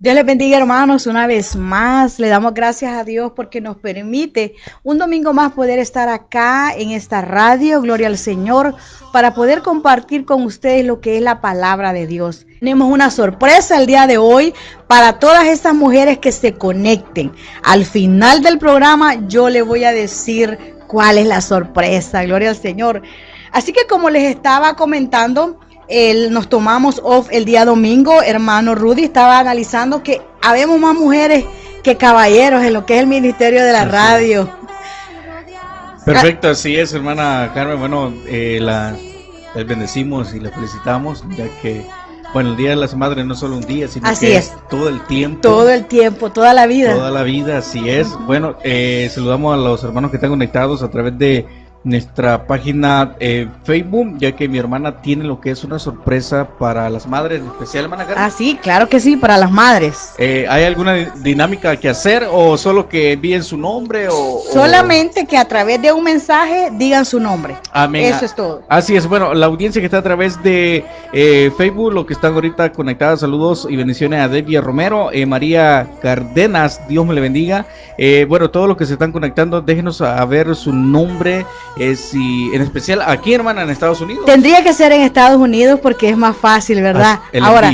Dios les bendiga, hermanos, una vez más. Le damos gracias a Dios porque nos permite un domingo más poder estar acá en esta radio, gloria al Señor, para poder compartir con ustedes lo que es la palabra de Dios. Tenemos una sorpresa el día de hoy para todas estas mujeres que se conecten. Al final del programa yo les voy a decir cuál es la sorpresa, gloria al Señor. Así que como les estaba comentando, nos tomamos off el día domingo. Hermano Rudy estaba analizando que habemos más mujeres que caballeros en lo que es el ministerio de la radio. Perfecto, así es, hermana Carmen. Bueno, les bendecimos y les felicitamos, ya que, bueno, el Día de las Madres no es solo un día, sino así que es todo el tiempo. Todo el tiempo, toda la vida. Toda la vida, así es. Bueno, saludamos a los hermanos que están conectados a través de nuestra página Facebook, ya que mi hermana tiene lo que es una sorpresa para las madres, en especial, hermana Carmen. Ah, sí, claro que sí, para las madres. ¿Hay alguna dinámica que hacer o solo que envíen su nombre? Solamente que a través de un mensaje digan su nombre. Amén. Eso es todo. Así es, bueno, la audiencia que está a través de Facebook, lo que están ahorita conectadas, saludos y bendiciones a Debbie Romero, María Cárdenas, Dios me le bendiga. Bueno, todos los que se están conectando, déjenos a ver su nombre. Si en especial aquí, hermana, en Estados Unidos. Tendría que ser en Estados Unidos porque es más fácil, ¿verdad? Ahora,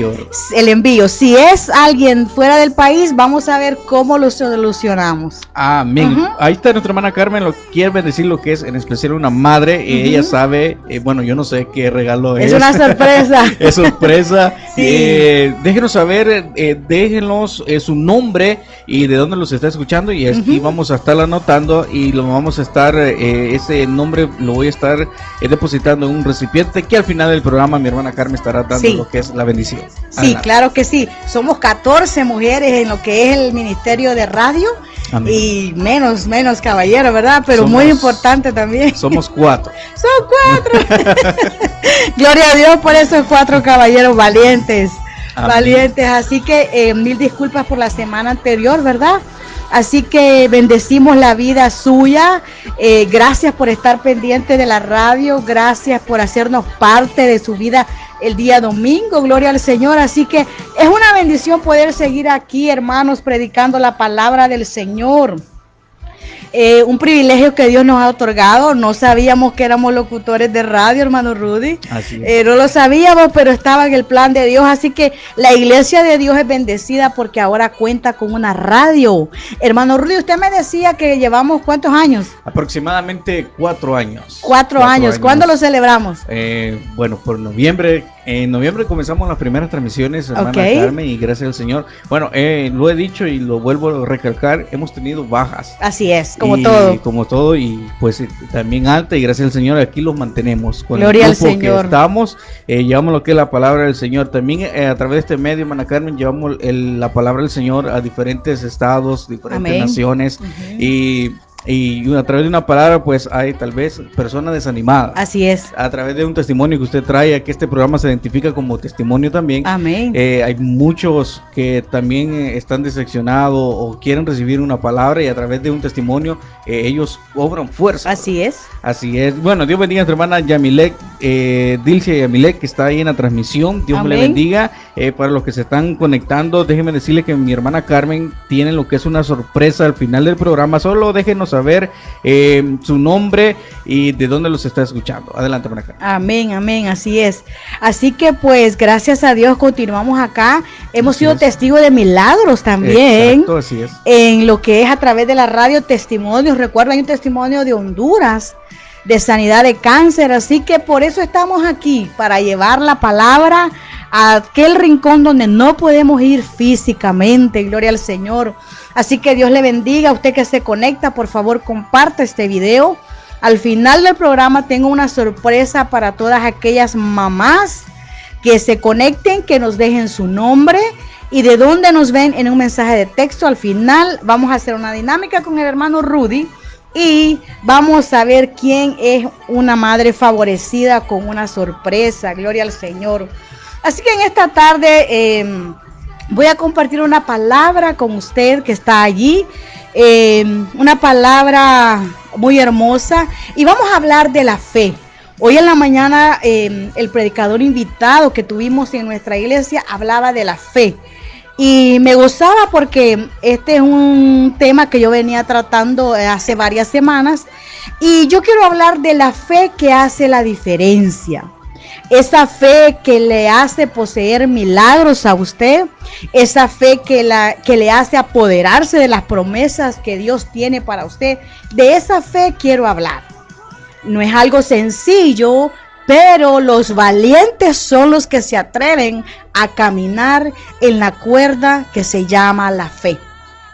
el envío. Si es alguien fuera del país, vamos a ver cómo lo solucionamos. Amén. Ahí está nuestra hermana Carmen, quiere bendecir lo que es en especial una madre. Ella sabe, bueno, yo no sé qué regalo es. Es una sorpresa. Es sorpresa. Sí. Déjenos saber, déjenos su nombre y de dónde los está escuchando, y aquí vamos a estar anotando y lo vamos a estar, ese nombre lo voy a estar depositando en un recipiente que al final del programa mi hermana Carmen estará dando lo que es la bendición. Sí, adelante. Claro que sí. Somos 14 mujeres en lo que es el ministerio de radio. Amén. Y menos caballeros, ¿verdad? Pero muy importante también. Somos 4. Son 4. Gloria a Dios por esos 4 caballeros valientes. Amén. Valientes. Así que mil disculpas por la semana anterior, ¿verdad? Así que bendecimos la vida suya. Gracias por estar pendiente de la radio. Gracias por hacernos parte de su vida el día domingo. Gloria al Señor. Así que es una bendición poder seguir aquí, hermanos, predicando la palabra del Señor. Un privilegio que Dios nos ha otorgado. No sabíamos que éramos locutores de radio, hermano Rudy. Así es. No lo sabíamos, pero estaba en el plan de Dios. Así que la iglesia de Dios es bendecida porque ahora cuenta con una radio. Hermano Rudy, usted me decía que llevamos ¿cuántos años? Aproximadamente 4 años. 4 años. ¿Cuándo lo celebramos? Bueno, por noviembre. En noviembre comenzamos las primeras transmisiones, hermana Carmen, y gracias al Señor. Bueno, lo he dicho y lo vuelvo a recalcar, hemos tenido bajas. Así es, como todo, y pues también alta, y gracias al Señor aquí los mantenemos. Con Gloria el al Señor. Que estamos, llevamos lo que es la palabra del Señor. También a través de este medio, hermana Carmen, llevamos la palabra del Señor a diferentes estados, diferentes naciones, y a través de una palabra pues hay tal vez personas desanimadas. Así es. A través de un testimonio que usted trae, que este programa se identifica como testimonio también. Amén. Hay muchos que también están decepcionados o quieren recibir una palabra, y a través de un testimonio ellos obran fuerza. Así es. Así es. Bueno, Dios bendiga a nuestra hermana Yamilek, Dilcia Yamilek, que está ahí en la transmisión. Dios me le bendiga. Para los que se están conectando, déjenme decirle que mi hermana Carmen tiene lo que es una sorpresa al final del programa. Solo déjenos saber su nombre y de dónde los está escuchando. Adelante, hermana Carmen. Amén, amén, así es. Así que pues gracias a Dios continuamos acá. Hemos sido testigos de milagros también. Exacto, así es. En lo que es a través de la radio testimonios. Recuerda, hay un testimonio de Honduras de sanidad de cáncer. Así que por eso estamos aquí, para llevar la palabra a aquel rincón donde no podemos ir físicamente. Gloria al Señor. Así que Dios le bendiga. A usted que se conecta, por favor, comparte este video. Al final del programa tengo una sorpresa para todas aquellas mamás que se conecten, que nos dejen su nombre y de dónde nos ven en un mensaje de texto. Al final vamos a hacer una dinámica con el hermano Rudy y vamos a ver quién es una madre favorecida con una sorpresa. Gloria al Señor. Así que en esta tarde voy a compartir una palabra con usted que está allí, una palabra muy hermosa, y vamos a hablar de la fe. Hoy en la mañana el predicador invitado que tuvimos en nuestra iglesia hablaba de la fe. Y me gozaba porque este es un tema que yo venía tratando hace varias semanas. Y yo quiero hablar de la fe que hace la diferencia. Esa fe que le hace poseer milagros a usted. Esa fe que le hace apoderarse de las promesas que Dios tiene para usted. De esa fe quiero hablar. No es algo sencillo, pero los valientes son los que se atreven a caminar en la cuerda que se llama la fe.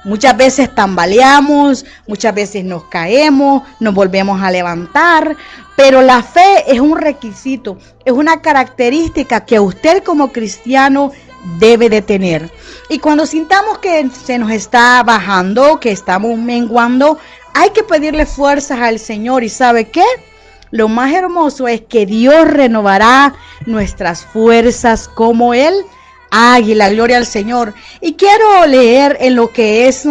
Muchas veces tambaleamos, muchas veces nos caemos, nos volvemos a levantar, pero la fe es un requisito, es una característica que usted como cristiano debe de tener. Y cuando sintamos que se nos está bajando, que estamos menguando, hay que pedirle fuerzas al Señor. ¿Y sabe qué? Lo más hermoso es que Dios renovará nuestras fuerzas como el águila. Gloria al Señor. Y quiero leer en lo que es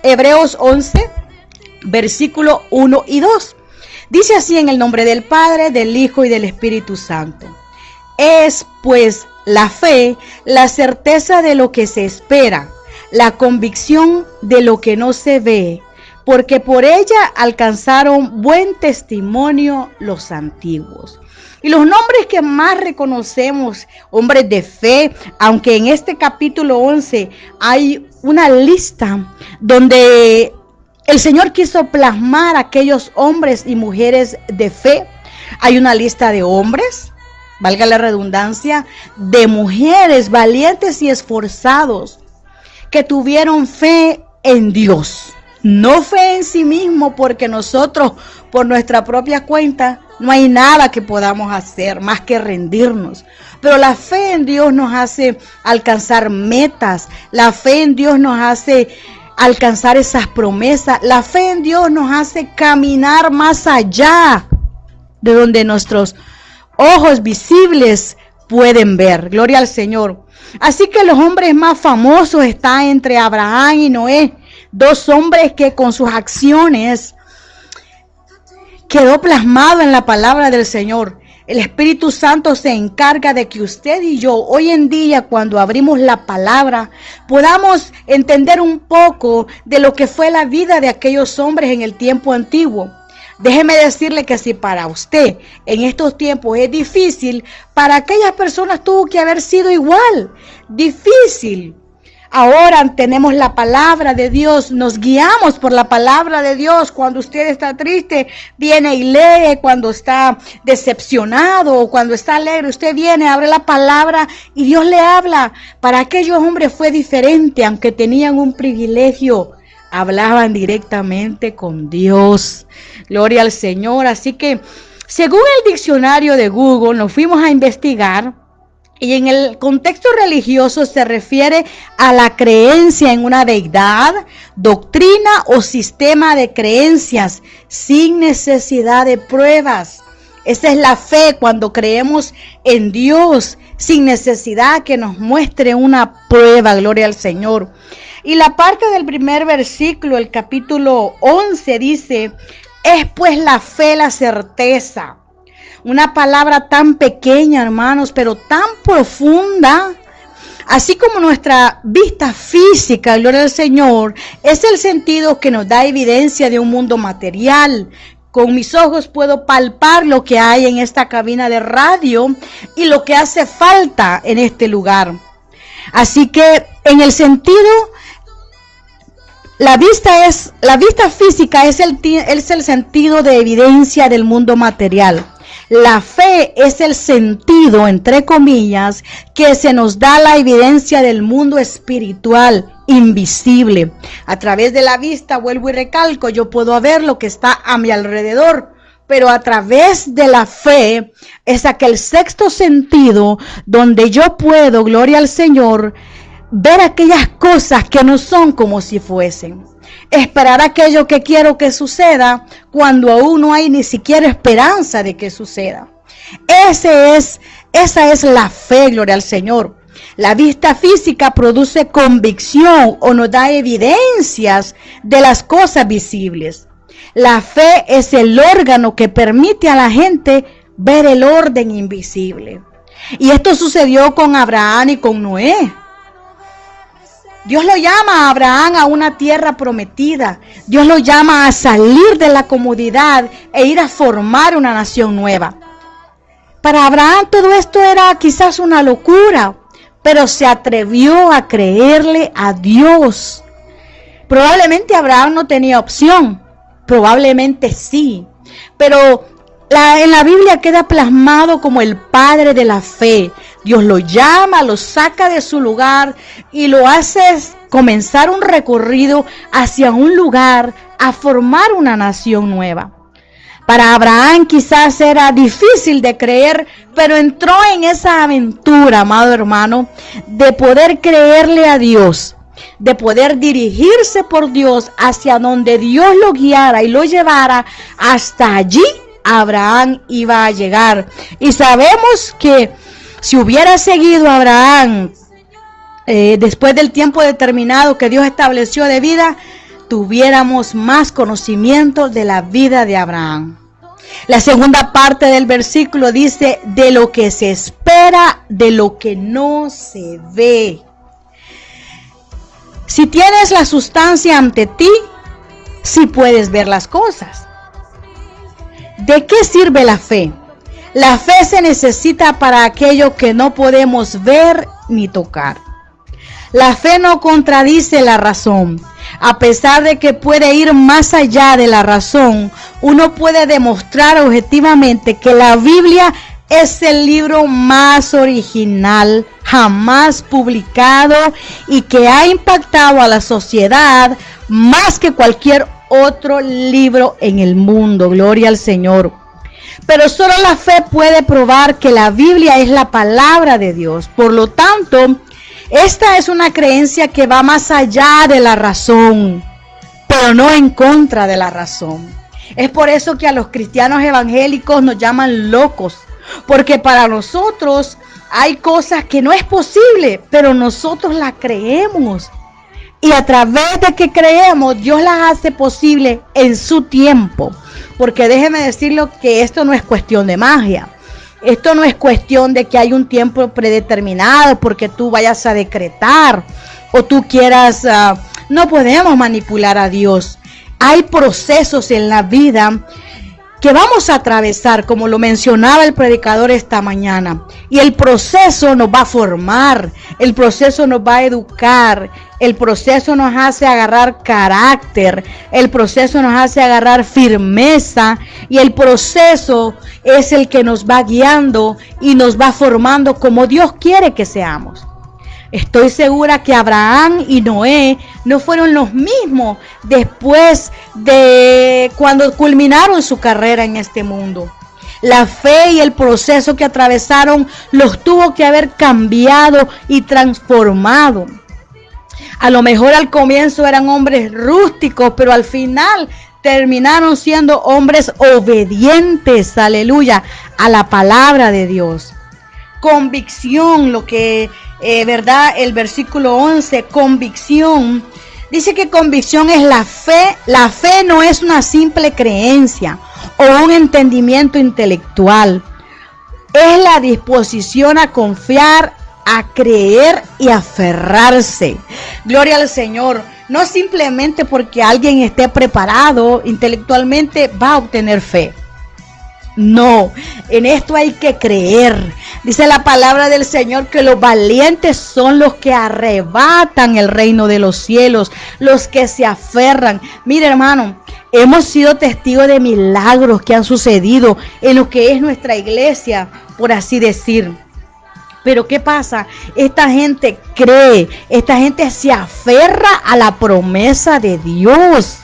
Hebreos 11, versículo 1 y 2. Dice así: en el nombre del Padre, del Hijo y del Espíritu Santo. Es pues la fe, la certeza de lo que se espera, la convicción de lo que no se ve, porque por ella alcanzaron buen testimonio los antiguos. Y los nombres que más reconocemos, hombres de fe, aunque en este capítulo 11 hay una lista donde el Señor quiso plasmar a aquellos hombres y mujeres de fe. Hay una lista de hombres, valga la redundancia, de mujeres valientes y esforzados que tuvieron fe en Dios. No fe en sí mismo, porque nosotros por nuestra propia cuenta no hay nada que podamos hacer más que rendirnos. Pero la fe en Dios nos hace alcanzar metas. La fe en Dios nos hace alcanzar esas promesas. La fe en Dios nos hace caminar más allá de donde nuestros ojos visibles pueden ver. Gloria al Señor. Así que los hombres más famosos están entre Abraham y Noé. Dos hombres que con sus acciones quedó plasmado en la palabra del Señor. El Espíritu Santo se encarga de que usted y yo, hoy en día, cuando abrimos la palabra, podamos entender un poco de lo que fue la vida de aquellos hombres en el tiempo antiguo. Déjeme decirle que si para usted en estos tiempos es difícil, para aquellas personas tuvo que haber sido igual, difícil. Ahora tenemos la palabra de Dios, nos guiamos por la palabra de Dios. Cuando usted está triste, viene y lee. Cuando está decepcionado o cuando está alegre, usted viene, abre la palabra y Dios le habla. Para aquellos hombres fue diferente, aunque tenían un privilegio, hablaban directamente con Dios. Gloria al Señor. Así que, según el diccionario de Google, nos fuimos a investigar. Y en el contexto religioso se refiere a la creencia en una deidad, doctrina o sistema de creencias sin necesidad de pruebas. Esa es la fe, cuando creemos en Dios sin necesidad que nos muestre una prueba. Gloria al Señor. Y la parte del primer versículo, el capítulo 11, dice: es pues la fe la certeza. Una palabra tan pequeña, hermanos, pero tan profunda. Así como nuestra vista física, gloria al Señor, es el sentido que nos da evidencia de un mundo material. Con mis ojos puedo palpar lo que hay en esta cabina de radio y lo que hace falta en este lugar. Así que en el sentido, la vista física es el sentido de evidencia del mundo material. La fe es el sentido, entre comillas, que se nos da la evidencia del mundo espiritual, invisible. A través de la vista, vuelvo y recalco, yo puedo ver lo que está a mi alrededor, pero a través de la fe es aquel sexto sentido donde yo puedo, gloria al Señor, ver aquellas cosas que no son como si fuesen. Esperar aquello que quiero que suceda cuando aún no hay ni siquiera esperanza de que suceda. Esa es la fe, gloria al Señor. La vista física produce convicción o nos da evidencias de las cosas visibles. La fe es el órgano que permite a la gente ver el orden invisible. Y esto sucedió con Abraham y con Noé. Dios lo llama a Abraham a una tierra prometida. Dios lo llama a salir de la comodidad e ir a formar una nación nueva. Para Abraham todo esto era quizás una locura, pero se atrevió a creerle a Dios. Probablemente Abraham no tenía opción, probablemente sí, pero en la Biblia queda plasmado como el padre de la fe. Dios lo llama, lo saca de su lugar y lo hace comenzar un recorrido hacia un lugar a formar una nación nueva. Para Abraham quizás era difícil de creer, pero entró en esa aventura, amado hermano, de poder creerle a Dios, de poder dirigirse por Dios hacia donde Dios lo guiara y lo llevara. Hasta allí Abraham iba a llegar. Y sabemos que si hubiera seguido Abraham después del tiempo determinado que Dios estableció de vida, tuviéramos más conocimiento de la vida de Abraham. La segunda parte del versículo dice: de lo que se espera, de lo que no se ve. Si tienes la sustancia ante ti, sí puedes ver las cosas. ¿De qué sirve la fe? La fe se necesita para aquello que no podemos ver ni tocar. La fe no contradice la razón. A pesar de que puede ir más allá de la razón, uno puede demostrar objetivamente que la Biblia es el libro más original jamás publicado y que ha impactado a la sociedad más que cualquier otro libro en el mundo. Gloria al Señor. Pero solo la fe puede probar que la Biblia es la palabra de Dios. Por lo tanto, esta es una creencia que va más allá de la razón, pero no en contra de la razón. Es por eso que a los cristianos evangélicos nos llaman locos, porque para nosotros hay cosas que no es posible, pero nosotros las creemos. Y a través de que creemos, Dios las hace posible en su tiempo. Porque déjeme decirlo que esto no es cuestión de magia. Esto no es cuestión de que hay un tiempo predeterminado porque tú vayas a decretar o tú quieras. No podemos manipular a Dios. Hay procesos en la vida que vamos a atravesar, como lo mencionaba el predicador esta mañana. Y el proceso nos va a formar, el proceso nos va a educar, el proceso nos hace agarrar carácter, el proceso nos hace agarrar firmeza, y el proceso es el que nos va guiando y nos va formando como Dios quiere que seamos. Estoy segura que Abraham y Noé no fueron los mismos después de cuando culminaron su carrera en este mundo. La fe y el proceso que atravesaron los tuvo que haber cambiado y transformado. A lo mejor al comienzo eran hombres rústicos, pero al final terminaron siendo hombres obedientes, aleluya, a la palabra de Dios. Convicción, lo que, ¿verdad? El versículo 11, convicción. Dice que convicción es la fe. La fe no es una simple creencia o un entendimiento intelectual. Es la disposición a confiar, a creer y a aferrarse. Gloria al Señor. No simplemente porque alguien esté preparado intelectualmente va a obtener fe. No, en esto hay que creer. Dice la palabra del Señor que los valientes son los que arrebatan el reino de los cielos, los que se aferran. Mire, hermano, hemos sido testigos de milagros que han sucedido en lo que es nuestra iglesia, por así decir. Pero ¿qué pasa? Esta gente cree, esta gente se aferra a la promesa de Dios.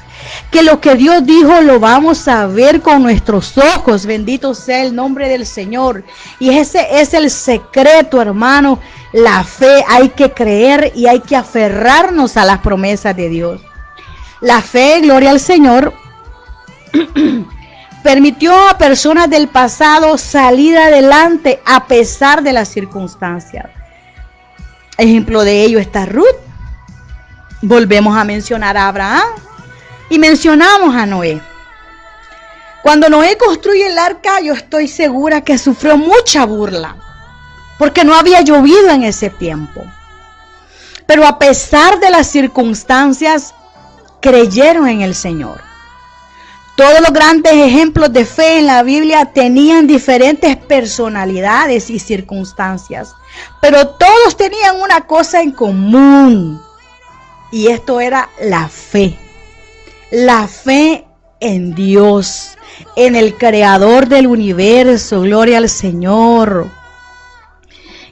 Que lo que Dios dijo lo vamos a ver con nuestros ojos. Bendito sea el nombre del Señor. Y ese es el secreto, hermano. La fe, hay que creer y hay que aferrarnos a las promesas de Dios. La fe, gloria al Señor, permitió a personas del pasado salir adelante a pesar de las circunstancias. Ejemplo de ello está Ruth. Volvemos a mencionar a Abraham. Y mencionamos a Noé. Cuando Noé construye el arca, yo estoy segura que sufrió mucha burla, porque no había llovido en ese tiempo. Pero a pesar de las circunstancias, creyeron en el Señor. Todos los grandes ejemplos de fe en la Biblia tenían diferentes personalidades y circunstancias, pero todos tenían una cosa en común, y esto era la fe en Dios, en el Creador del universo. Gloria al Señor.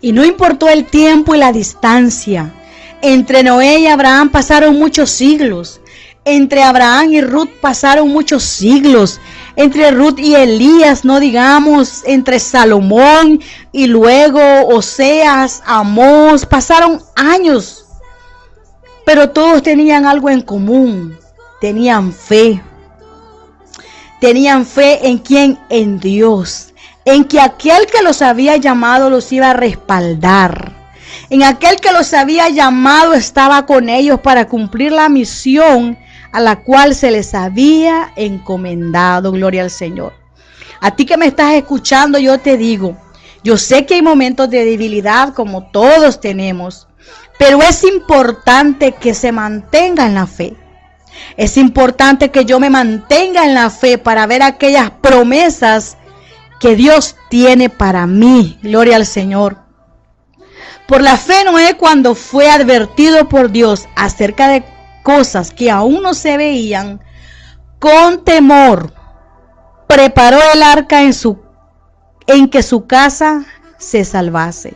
Y no importó el tiempo y la distancia. Entre Noé y Abraham pasaron muchos siglos. Entre Abraham y Ruth pasaron muchos siglos. Entre Ruth y Elías, no digamos, entre Salomón y luego Oseas, Amós, pasaron años. Pero todos tenían algo en común. Tenían fe. Tenían fe en quién, en Dios. En que aquel que los había llamado los iba a respaldar. En aquel que los había llamado estaba con ellos para cumplir la misión a la cual se les había encomendado. Gloria al Señor. A ti que me estás escuchando, yo te digo, yo sé que hay momentos de debilidad como todos tenemos, pero es importante que se mantenga en la fe. Es importante que yo me mantenga en la fe para ver aquellas promesas que Dios tiene para mí. Gloria al Señor. Por la fe Noé, cuando fue advertido por Dios acerca de cosas que aún no se veían, con temor preparó el arca en que su casa se salvase.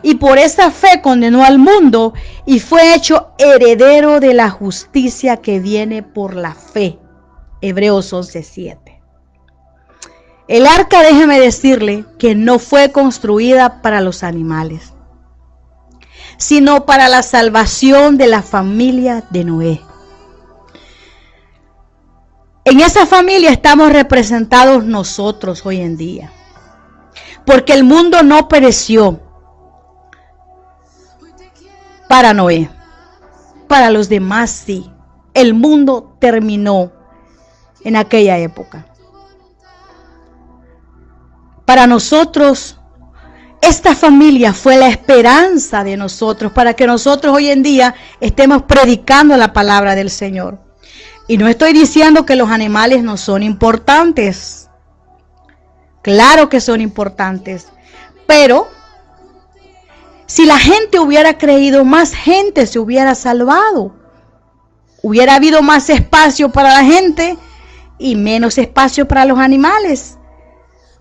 Y por esa fe condenó al mundo y fue hecho heredero de la justicia que viene por la fe. Hebreos 11:7. El arca, déjeme decirle, que no fue construida para los animales, sino para la salvación de la familia de Noé. En esa familia estamos representados nosotros hoy en día, porque el mundo no pereció para Noé, para los demás sí. El mundo terminó en aquella época. Para nosotros, esta familia fue la esperanza de nosotros, para que nosotros hoy en día estemos predicando la palabra del Señor. Y no estoy diciendo que los animales no son importantes. Claro que son importantes. Pero si la gente hubiera creído, más gente se hubiera salvado. Hubiera habido más espacio para la gente y menos espacio para los animales.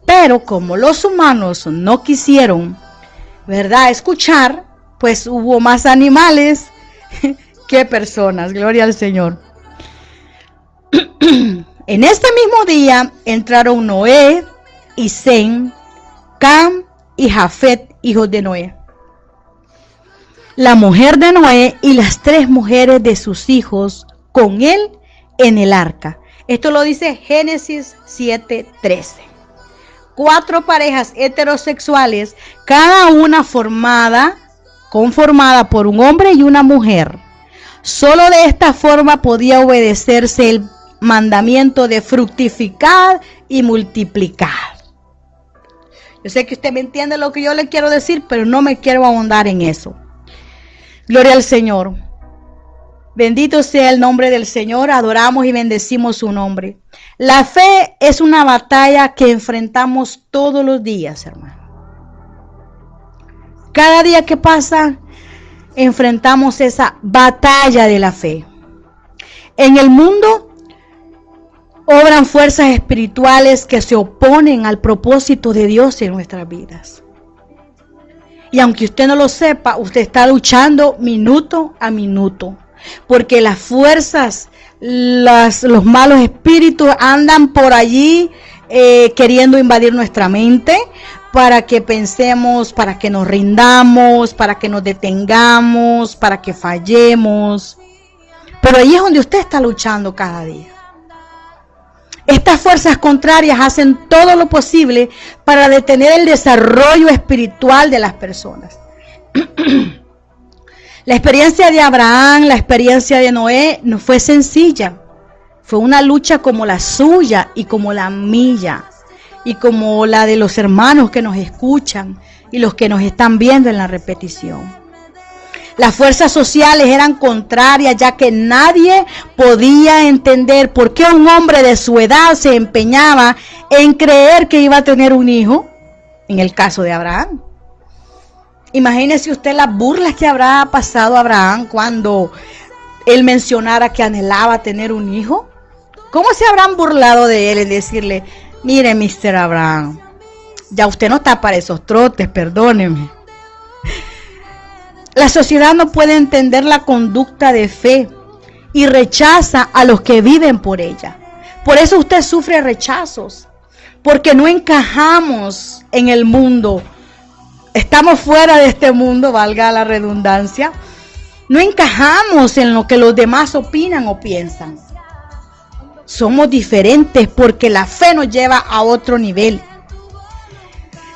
Pero como los humanos no quisieron, ¿verdad?, escuchar, pues hubo más animales que personas. Gloria al Señor. En este mismo día entraron Noé y Sem, Cam y Jafet, hijos de Noé, la mujer de Noé y las 3 mujeres de sus hijos con él en el arca. Esto lo dice Génesis 7:13. 4 parejas heterosexuales, cada una conformada por un hombre y una mujer. Solo de esta forma podía obedecerse el mandamiento de fructificar y multiplicar. Yo sé que usted me entiende lo que yo le quiero decir, pero no me quiero ahondar en eso. Gloria al Señor. Bendito sea el nombre del Señor. Adoramos y bendecimos su nombre. La fe es una batalla que enfrentamos todos los días, hermano. Cada día que pasa, enfrentamos esa batalla de la fe. En el mundo obran fuerzas espirituales que se oponen al propósito de Dios en nuestras vidas. Y aunque usted no lo sepa, usted está luchando minuto a minuto. Porque las fuerzas, los malos espíritus andan por allí queriendo invadir nuestra mente para que pensemos, para que nos rindamos, para que nos detengamos, para que fallemos. Pero ahí es donde usted está luchando cada día. Estas fuerzas contrarias hacen todo lo posible para detener el desarrollo espiritual de las personas. La experiencia de Abraham, la experiencia de Noé no fue sencilla. Fue una lucha como la suya y como la mía y como la de los hermanos que nos escuchan y los que nos están viendo en la repetición. Las fuerzas sociales eran contrarias, ya que nadie podía entender por qué un hombre de su edad se empeñaba en creer que iba a tener un hijo, en el caso de Abraham. Imagínese usted las burlas que habrá pasado Abraham cuando él mencionara que anhelaba tener un hijo. ¿Cómo se habrán burlado de él en decirle, mire, Mr. Abraham, ya usted no está para esos trotes, perdóneme? La sociedad no puede entender la conducta de fe y rechaza a los que viven por ella. Por eso usted sufre rechazos, porque no encajamos en el mundo. Estamos fuera de este mundo, valga la redundancia. No encajamos en lo que los demás opinan o piensan. Somos diferentes porque la fe nos lleva a otro nivel.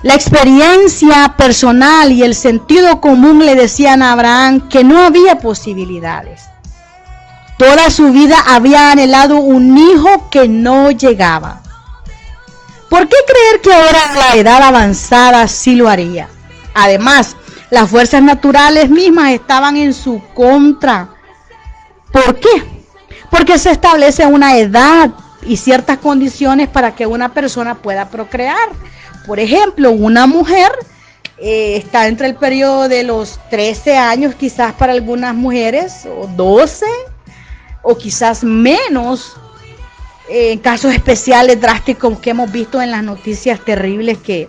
La experiencia personal y el sentido común le decían a Abraham que no había posibilidades. Toda su vida había anhelado un hijo que no llegaba. ¿Por qué creer que ahora en la edad avanzada sí lo haría? Además, las fuerzas naturales mismas estaban en su contra. ¿Por qué? Porque se establece una edad y ciertas condiciones para que una persona pueda procrear. Por ejemplo, una mujer está entre el periodo de los 13 años, quizás para algunas mujeres, o 12, o quizás menos, en casos especiales drásticos que hemos visto en las noticias terribles que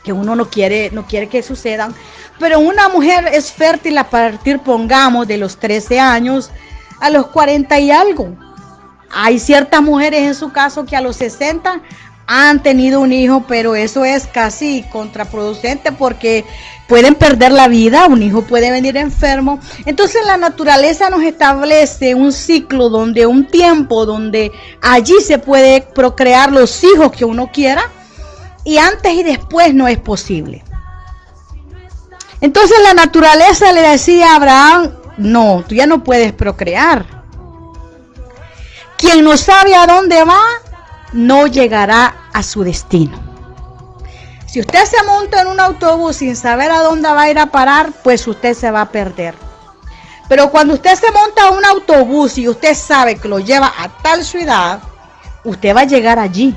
uno no quiere que sucedan. Pero una mujer es fértil a partir, pongamos, de los 13 años a los 40 y algo. Hay ciertas mujeres en su caso que a los 60 han tenido un hijo, pero eso es casi contraproducente porque pueden perder la vida, un hijo puede venir enfermo. Entonces la naturaleza nos establece un ciclo, donde un tiempo donde allí se puede procrear los hijos que uno quiera, y antes y después no es posible. Entonces la naturaleza le decía a Abraham, no, tú ya no puedes procrear. Quien no sabe a dónde va, no llegará a su destino. Si usted se monta en un autobús sin saber a dónde va a ir a parar, pues usted se va a perder. Pero cuando usted se monta a un autobús y usted sabe que lo lleva a tal ciudad, usted va a llegar allí.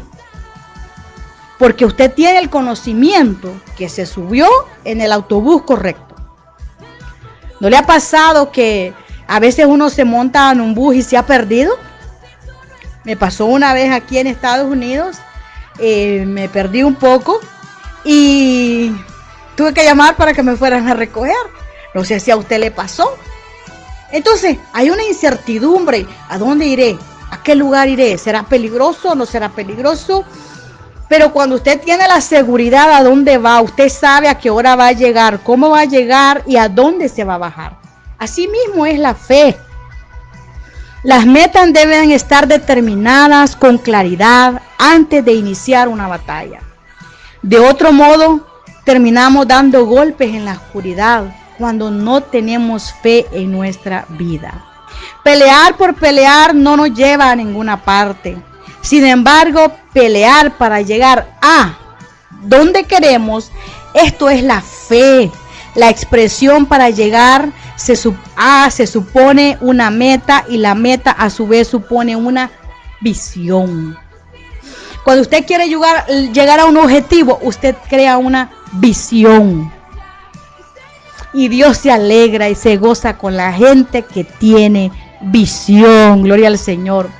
Porque usted tiene el conocimiento que se subió en el autobús correcto. ¿No le ha pasado que a veces uno se monta en un bus y se ha perdido? Me pasó una vez aquí en Estados Unidos, me perdí un poco y tuve que llamar para que me fueran a recoger. No sé si a usted le pasó. Entonces, hay una incertidumbre. ¿A dónde iré? ¿A qué lugar iré? ¿Será peligroso o no será peligroso? Pero cuando usted tiene la seguridad a dónde va, usted sabe a qué hora va a llegar, cómo va a llegar y a dónde se va a bajar. Así mismo es la fe. Las metas deben estar determinadas con claridad antes de iniciar una batalla. De otro modo, terminamos dando golpes en la oscuridad cuando no tenemos fe en nuestra vida. Pelear por pelear no nos lleva a ninguna parte. Sin embargo, pelear para llegar a donde queremos, esto es la fe. La expresión para llegar se supone una meta, y la meta a su vez supone una visión. Cuando usted quiere llegar a un objetivo, usted crea una visión. Y Dios se alegra y se goza con la gente que tiene visión. Gloria al Señor.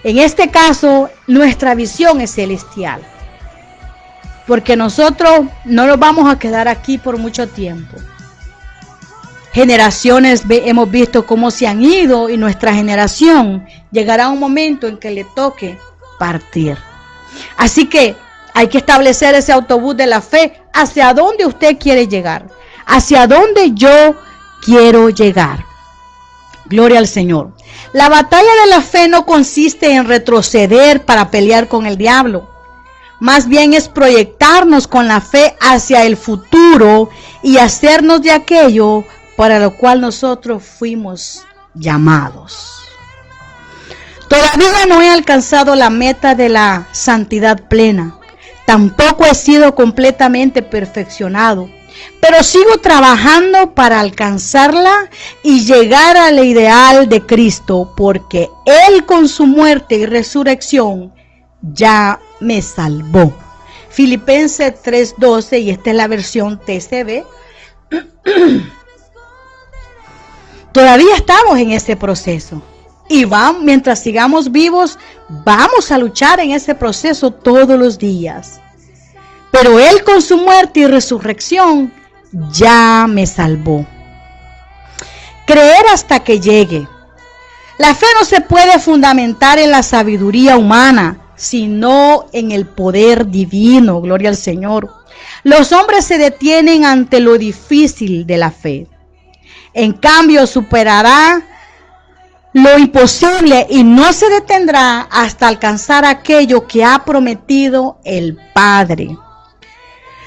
En este caso, nuestra visión es celestial. Porque nosotros no nos vamos a quedar aquí por mucho tiempo. Generaciones hemos visto cómo se han ido, y nuestra generación llegará un momento en que le toque partir. Así que hay que establecer ese autobús de la fe hacia dónde usted quiere llegar, hacia dónde yo quiero llegar. Gloria al Señor. La batalla de la fe no consiste en retroceder para pelear con el diablo. Más bien es proyectarnos con la fe hacia el futuro y hacernos de aquello para lo cual nosotros fuimos llamados. Todavía no he alcanzado la meta de la santidad plena. Tampoco he sido completamente perfeccionado. pero sigo trabajando para alcanzarla y llegar al ideal de Cristo, porque Él con su muerte y resurrección ya me salvó. Filipenses 3:12, y esta es la versión TCB. Todavía estamos en ese proceso. Y mientras sigamos vivos, vamos a luchar en ese proceso todos los días. Pero Él con su muerte y resurrección ya me salvó. Creer hasta que llegue. La fe no se puede fundamentar en la sabiduría humana, sino en el poder divino. Gloria al Señor. Los hombres se detienen ante lo difícil de la fe. En cambio, superará lo imposible y no se detendrá hasta alcanzar aquello que ha prometido el Padre.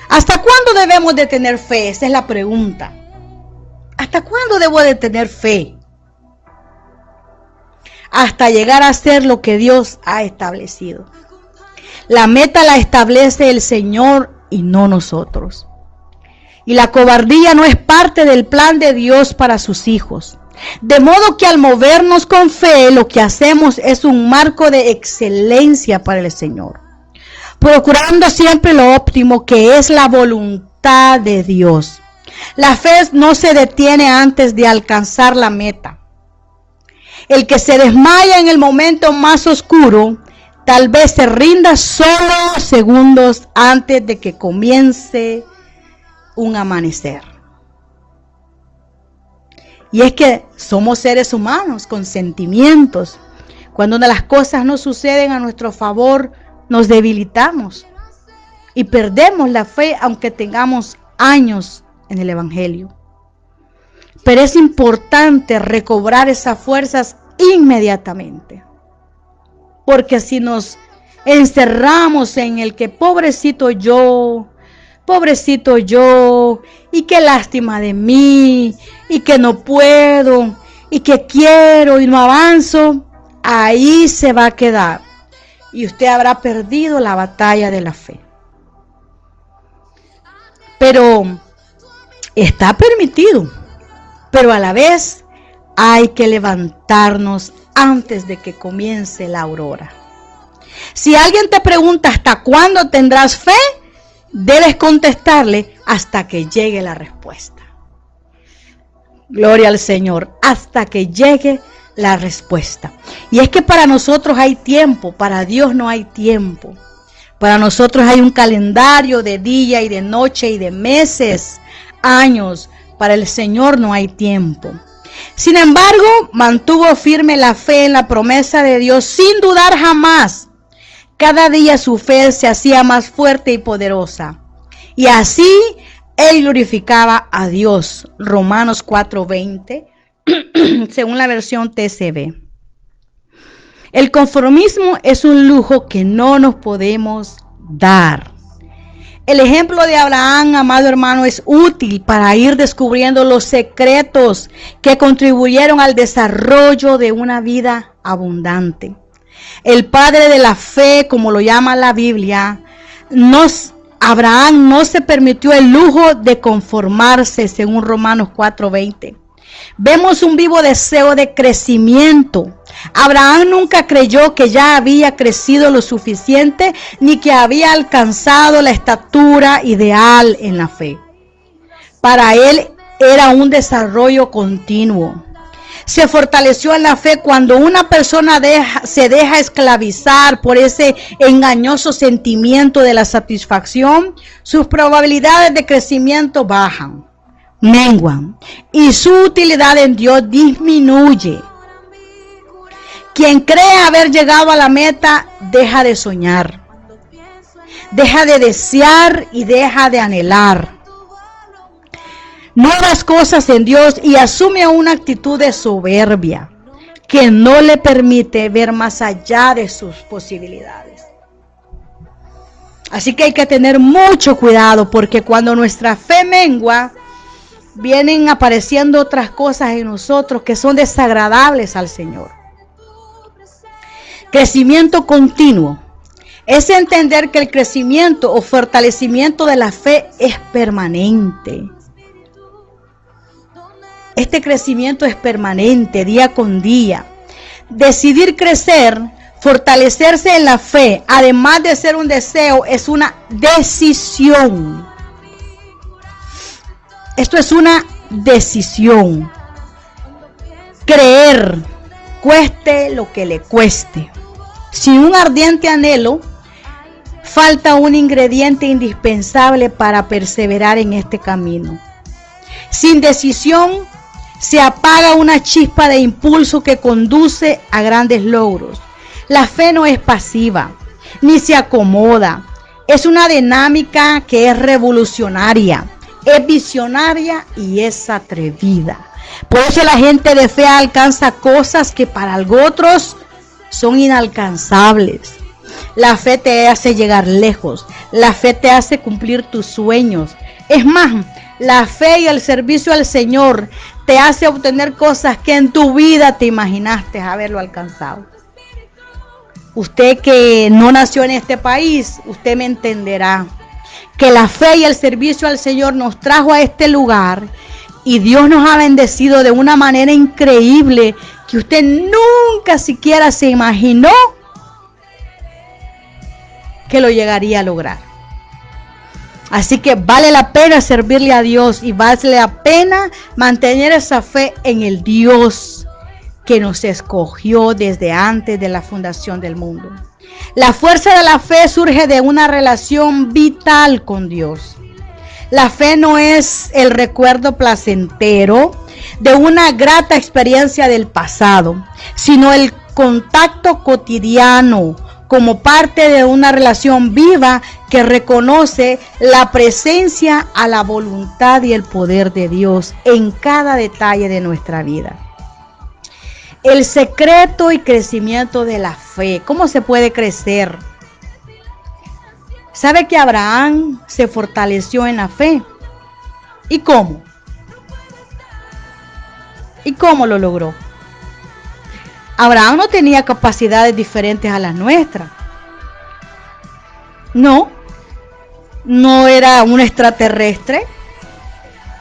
¿Hasta cuándo debemos de tener fe? Esa es la pregunta. ¿Hasta cuándo debo de tener fe? Hasta llegar a ser lo que Dios ha establecido. La meta la establece el Señor y no nosotros. Y la cobardía no es parte del plan de Dios para sus hijos. De modo que al movernos con fe, lo que hacemos es un marco de excelencia para el Señor, procurando siempre lo óptimo, que es la voluntad de Dios. La fe no se detiene antes de alcanzar la meta. El que se desmaya en el momento más oscuro, tal vez se rinda solo segundos antes de que comience un amanecer. Y es que somos seres humanos con sentimientos. Cuando las cosas no suceden a nuestro favor, nos debilitamos y perdemos la fe, aunque tengamos años en el Evangelio. Pero es importante recobrar esas fuerzas inmediatamente. Porque si nos encerramos en el que pobrecito yo, y qué lástima de mí, y que no puedo, y que quiero y no avanzo, ahí se va a quedar. Y usted habrá perdido la batalla de la fe. Pero está permitido, pero a la vez hay que levantarnos antes de que comience la aurora. Si alguien te pregunta ¿hasta cuándo tendrás fe?, debes contestarle hasta que llegue la respuesta. Gloria al Señor, hasta que llegue la respuesta. Y es que para nosotros hay tiempo, para Dios no hay tiempo. Para nosotros hay un calendario de día y de noche y de meses, años. Para el Señor no hay tiempo. Sin embargo, mantuvo firme la fe en la promesa de Dios sin dudar jamás. Cada día su fe se hacía más fuerte y poderosa. Y así él glorificaba a Dios. Romanos 4:20, según la versión TCB. El conformismo es un lujo que no nos podemos dar. El ejemplo de Abraham, amado hermano, es útil para ir descubriendo los secretos que contribuyeron al desarrollo de una vida abundante. El padre de la fe, como lo llama la Biblia, Abraham no se permitió el lujo de conformarse, según Romanos 4:20. Vemos un vivo deseo de crecimiento. Abraham nunca creyó que ya había crecido lo suficiente, ni que había alcanzado la estatura ideal en la fe. Para él era un desarrollo continuo. Se fortaleció en la fe cuando una persona se deja esclavizar por ese engañoso sentimiento de la satisfacción. Sus probabilidades de crecimiento bajan, menguan, y su utilidad en Dios disminuye. Quien cree haber llegado a la meta deja de soñar, deja de desear y deja de anhelar nuevas cosas en Dios y asume una actitud de soberbia que no le permite ver más allá de sus posibilidades. Así que hay que tener mucho cuidado, porque cuando nuestra fe mengua, vienen apareciendo otras cosas en nosotros que son desagradables al Señor. Crecimiento continuo. Es entender que el crecimiento o fortalecimiento de la fe es permanente. Este crecimiento es permanente, día con día. Decidir crecer, fortalecerse en la fe, además de ser un deseo, es una decisión. Esto es una decisión. Creer, cueste lo que le cueste. Sin un ardiente anhelo, falta un ingrediente indispensable para perseverar en este camino. Sin decisión, se apaga una chispa de impulso que conduce a grandes logros. La fe no es pasiva, ni se acomoda. Es una dinámica que es revolucionaria, es visionaria y es atrevida. Por eso la gente de fe alcanza cosas que para otros son inalcanzables. La fe te hace llegar lejos. La fe te hace cumplir tus sueños. Es más, la fe y el servicio al Señor te hace obtener cosas que en tu vida te imaginaste haberlo alcanzado. Usted que no nació en este país, usted me entenderá que la fe y el servicio al Señor nos trajo a este lugar y Dios nos ha bendecido de una manera increíble que usted nunca siquiera se imaginó que lo llegaría a lograr. Así que vale la pena servirle a Dios y vale la pena mantener esa fe en el Dios que nos escogió desde antes de la fundación del mundo. La fuerza de la fe surge de una relación vital con Dios. La fe no es el recuerdo placentero de una grata experiencia del pasado, sino el contacto cotidiano como parte de una relación viva que reconoce la presencia a la voluntad y el poder de Dios en cada detalle de nuestra vida. El secreto y crecimiento de la fe. ¿Cómo se puede crecer? ¿Sabe que Abraham se fortaleció en la fe? ¿Y cómo? ¿Y cómo lo logró? Abraham no tenía capacidades diferentes a las nuestras. No era un extraterrestre.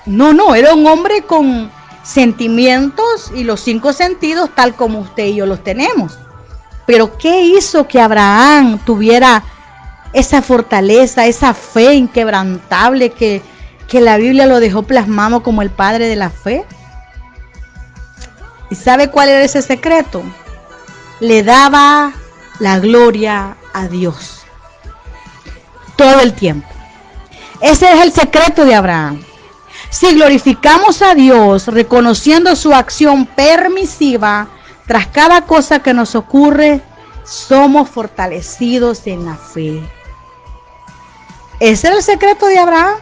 No, era un hombre con sentimientos y los 5 sentidos tal como usted y yo los tenemos. Pero ¿qué hizo que Abraham tuviera esa fortaleza, esa fe inquebrantable que la Biblia lo dejó plasmado como el padre de la fe? ¿Y sabe cuál era ese secreto? Le daba la gloria a Dios todo el tiempo. Ese es el secreto de Abraham. Si glorificamos a Dios reconociendo su acción permisiva tras cada cosa que nos ocurre, somos fortalecidos en la fe. Ese es el secreto de Abraham.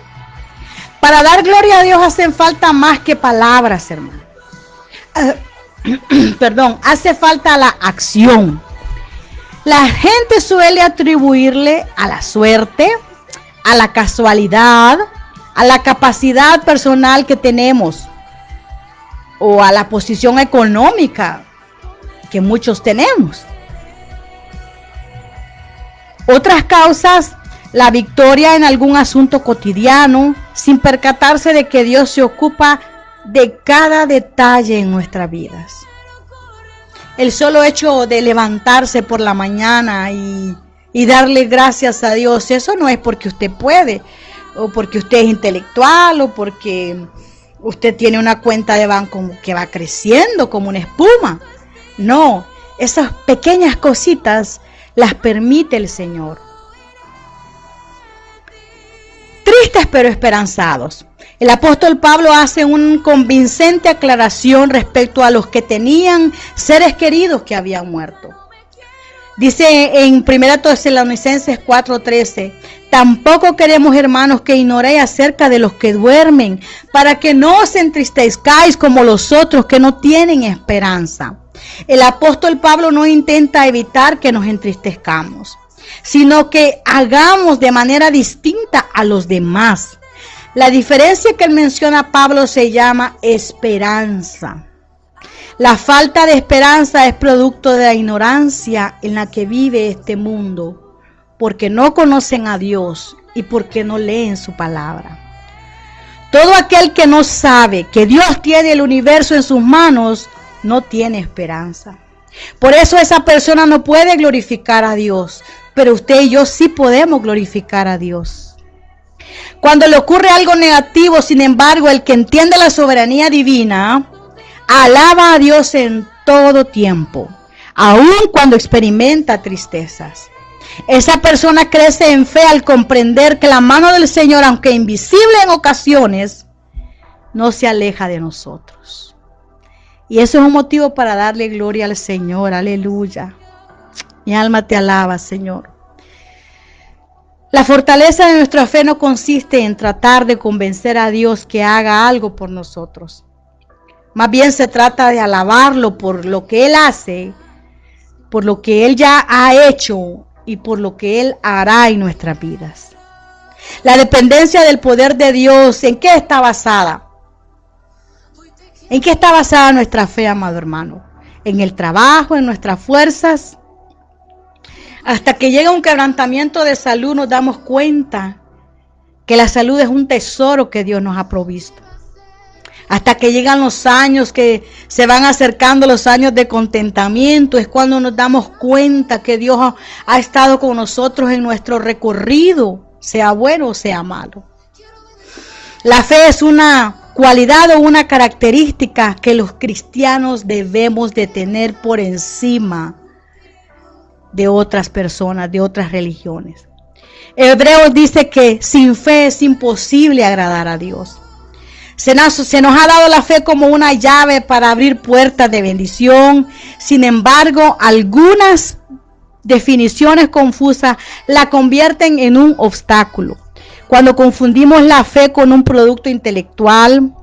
Para dar gloria a Dios hacen falta más que palabras, hermano. Hace falta la acción. La gente suele atribuirle a la suerte, a la casualidad, a la capacidad personal que tenemos o a la posición económica que muchos tenemos. Otras causas, la victoria en algún asunto cotidiano, sin percatarse de que Dios se ocupa de cada detalle en nuestras vidas. El solo hecho de levantarse por la mañana y darle gracias a Dios, eso no es porque usted puede, o porque usted es intelectual, o porque usted tiene una cuenta de banco que va creciendo como una espuma. No, esas pequeñas cositas las permite el Señor. Tristes pero esperanzados. El apóstol Pablo hace una convincente aclaración respecto a los que tenían seres queridos que habían muerto. Dice en 1 Tesalonicenses 4:13, tampoco queremos, hermanos, que ignoréis acerca de los que duermen, para que no os entristezcáis como los otros que no tienen esperanza. El apóstol Pablo no intenta evitar que nos entristezcamos, sino que hagamos de manera distinta a los demás. La diferencia que él menciona, Pablo, se llama esperanza. La falta de esperanza es producto de la ignorancia en la que vive este mundo. porque no conocen a Dios y porque no leen su palabra. Todo aquel que no sabe que Dios tiene el universo en sus manos, no tiene esperanza. Por eso esa persona no puede glorificar a Dios, pero usted y yo sí podemos glorificar a Dios. Cuando le ocurre algo negativo, sin embargo, el que entiende la soberanía divina, alaba a Dios en todo tiempo, aun cuando experimenta tristezas. Esa persona crece en fe al comprender que la mano del Señor, aunque invisible en ocasiones, no se aleja de nosotros. Y eso es un motivo para darle gloria al Señor. Aleluya. Mi alma te alaba, Señor. La fortaleza de nuestra fe no consiste en tratar de convencer a Dios que haga algo por nosotros. Más bien se trata de alabarlo por lo que Él hace, por lo que Él ya ha hecho y por lo que Él hará en nuestras vidas. La dependencia del poder de Dios, ¿en qué está basada? ¿En qué está basada nuestra fe, amado hermano? ¿En el trabajo, en nuestras fuerzas? Hasta que llega un quebrantamiento de salud nos damos cuenta que la salud es un tesoro que Dios nos ha provisto. Hasta que llegan los años, que se van acercando los años de contentamiento, es cuando nos damos cuenta que Dios ha estado con nosotros en nuestro recorrido, sea bueno o sea malo. La fe es una cualidad o una característica que los cristianos debemos de tener por encima de otras personas, de otras religiones. Hebreos dice que sin fe es imposible agradar a Dios. Se nos ha dado la fe como una llave para abrir puertas de bendición. Sin embargo, algunas definiciones confusas la convierten en un obstáculo. Cuando confundimos la fe con un producto intelectual,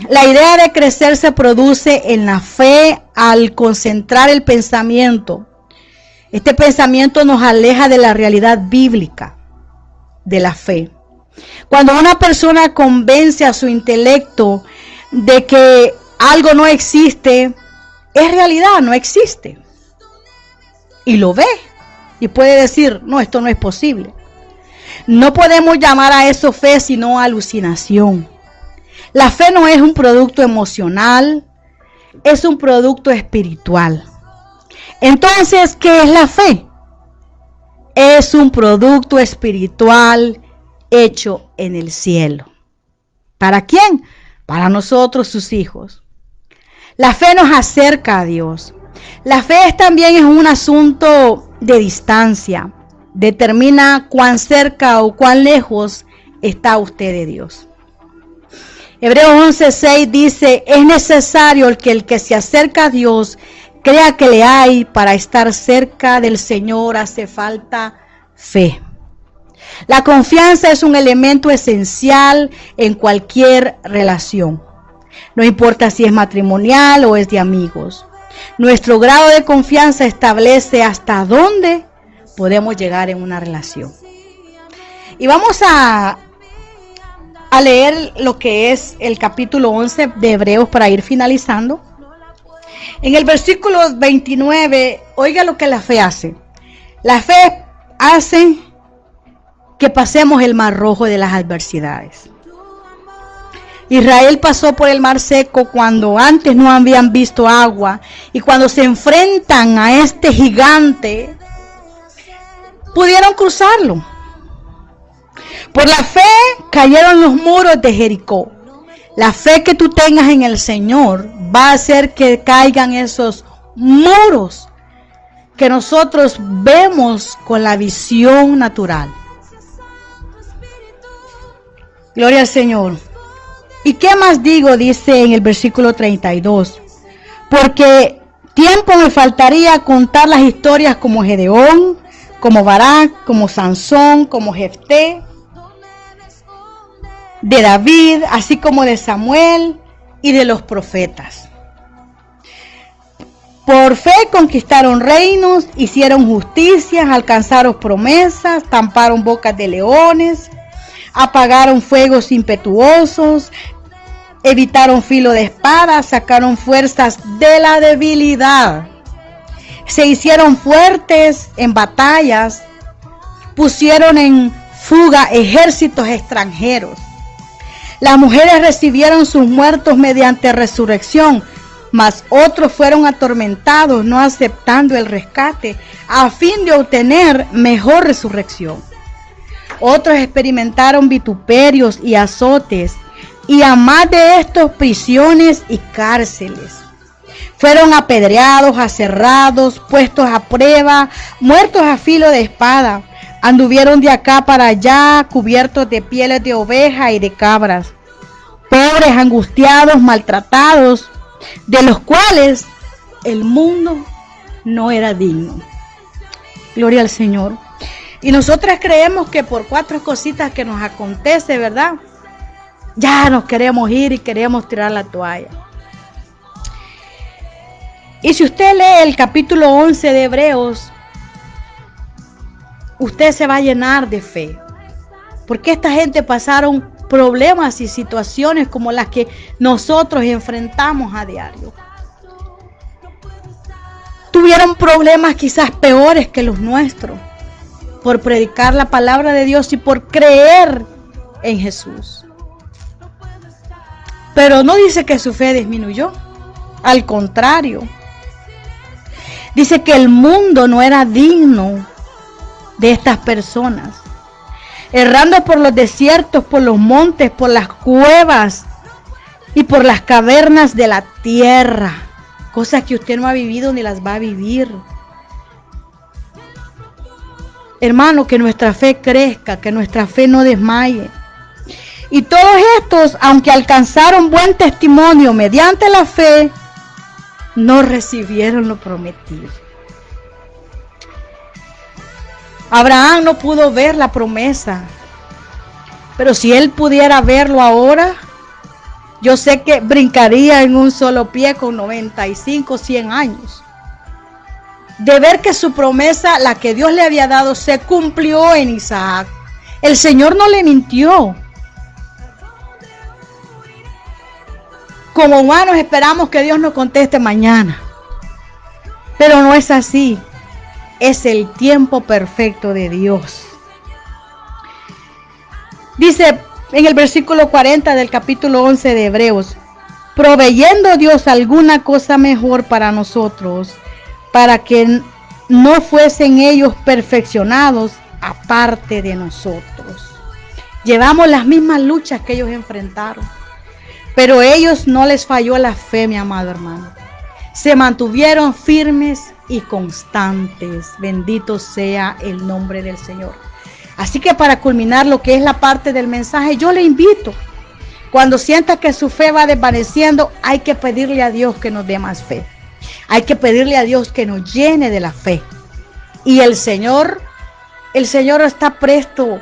la idea de crecer se produce en la fe al concentrar el pensamiento. Este pensamiento nos aleja de la realidad bíblica de la fe. Cuando una persona convence a su intelecto de que algo no existe, es realidad, no existe. Y lo ve y puede decir, no, esto no es posible. No podemos llamar a eso fe, sino alucinación. La fe no es un producto emocional, es un producto espiritual. Entonces, ¿qué es la fe? Es un producto espiritual hecho en el cielo. ¿Para quién? Para nosotros, sus hijos. La fe nos acerca a Dios. La fe también es un asunto de distancia. Determina cuán cerca o cuán lejos está usted de Dios. Hebreos 11:6 dice, es necesario que el que se acerca a Dios crea que le hay. Para estar cerca del Señor hace falta fe. La confianza es un elemento esencial en cualquier relación. No importa si es matrimonial o es de amigos. Nuestro grado de confianza establece hasta dónde podemos llegar en una relación. Y vamos a leer lo que es el capítulo 11 de Hebreos para ir finalizando. En el versículo 29, oiga lo que la fe hace. La fe hace que pasemos el mar rojo de las adversidades. Israel pasó por el mar seco cuando antes no habían visto agua, y cuando se enfrentan a este gigante, pudieron cruzarlo. Por la fe cayeron los muros de Jericó. La fe que tú tengas en el Señor va a hacer que caigan esos muros que nosotros vemos con la visión natural. Gloria al Señor. ¿Y qué más digo? Dice en el versículo 32. Porque tiempo me faltaría contar las historias como Gedeón, como Barak, como Sansón, como Jefté, de David, así como de Samuel y de los profetas. Por fe conquistaron reinos, hicieron justicias, alcanzaron promesas, tamparon bocas de leones, apagaron fuegos impetuosos, evitaron filo de espada, sacaron fuerzas de la debilidad, se hicieron fuertes en batallas, pusieron en fuga ejércitos extranjeros. Las mujeres recibieron sus muertos mediante resurrección, mas otros fueron atormentados no aceptando el rescate a fin de obtener mejor resurrección. Otros experimentaron vituperios y azotes, y a más de estos prisiones y cárceles. Fueron apedreados, aserrados, puestos a prueba, muertos a filo de espada. Anduvieron de acá para allá, cubiertos de pieles de oveja y de cabras. Pobres, angustiados, maltratados, de los cuales el mundo no era digno. Gloria al Señor. Y nosotras creemos que por 4 cositas que nos acontece, ¿verdad? Ya nos queremos ir y queremos tirar la toalla. Y si usted lee el capítulo 11 de Hebreos, usted se va a llenar de fe. Porque esta gente pasaron problemas y situaciones como las que nosotros enfrentamos a diario. Tuvieron problemas quizás peores que los nuestros por predicar la palabra de Dios y por creer en Jesús. Pero no dice que su fe disminuyó. Al contrario, dice que el mundo no era digno de estas personas. Errando por los desiertos, por los montes, por las cuevas y por las cavernas de la tierra. Cosas que usted no ha vivido ni las va a vivir. Hermano, que nuestra fe crezca, que nuestra fe no desmaye. Y todos estos, aunque alcanzaron buen testimonio mediante la fe, no recibieron lo prometido. Abraham no pudo ver la promesa, pero si él pudiera verlo ahora, yo sé que brincaría en un solo pie con 95, 100 años. De ver que su promesa, la que Dios le había dado, se cumplió en Isaac. El Señor no le mintió. Como humanos esperamos que Dios nos conteste mañana, pero no es así. Es el tiempo perfecto de Dios. Dice en el versículo 40 del capítulo 11 de Hebreos: proveyendo Dios alguna cosa mejor para nosotros, para que no fuesen ellos perfeccionados aparte de nosotros. Llevamos las mismas luchas que ellos enfrentaron, pero a ellos no les falló la fe, mi amado hermano. Se mantuvieron firmes y constantes. Bendito sea el nombre del Señor. Así que para culminar lo que es la parte del mensaje, yo le invito, cuando sienta que su fe va desvaneciendo, hay que pedirle a Dios que nos dé más fe. Hay que pedirle a Dios que nos llene de la fe. Y el Señor está presto.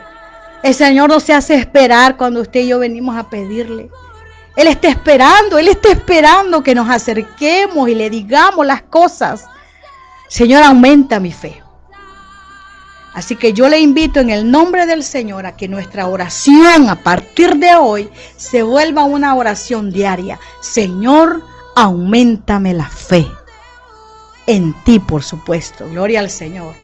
El Señor no se hace esperar cuando usted y yo venimos a pedirle. Él está esperando que nos acerquemos y le digamos las cosas. Señor, aumenta mi fe. Así que yo le invito en el nombre del Señor a que nuestra oración a partir de hoy se vuelva una oración diaria. Señor, auméntame la fe. En ti, por supuesto. Gloria al Señor.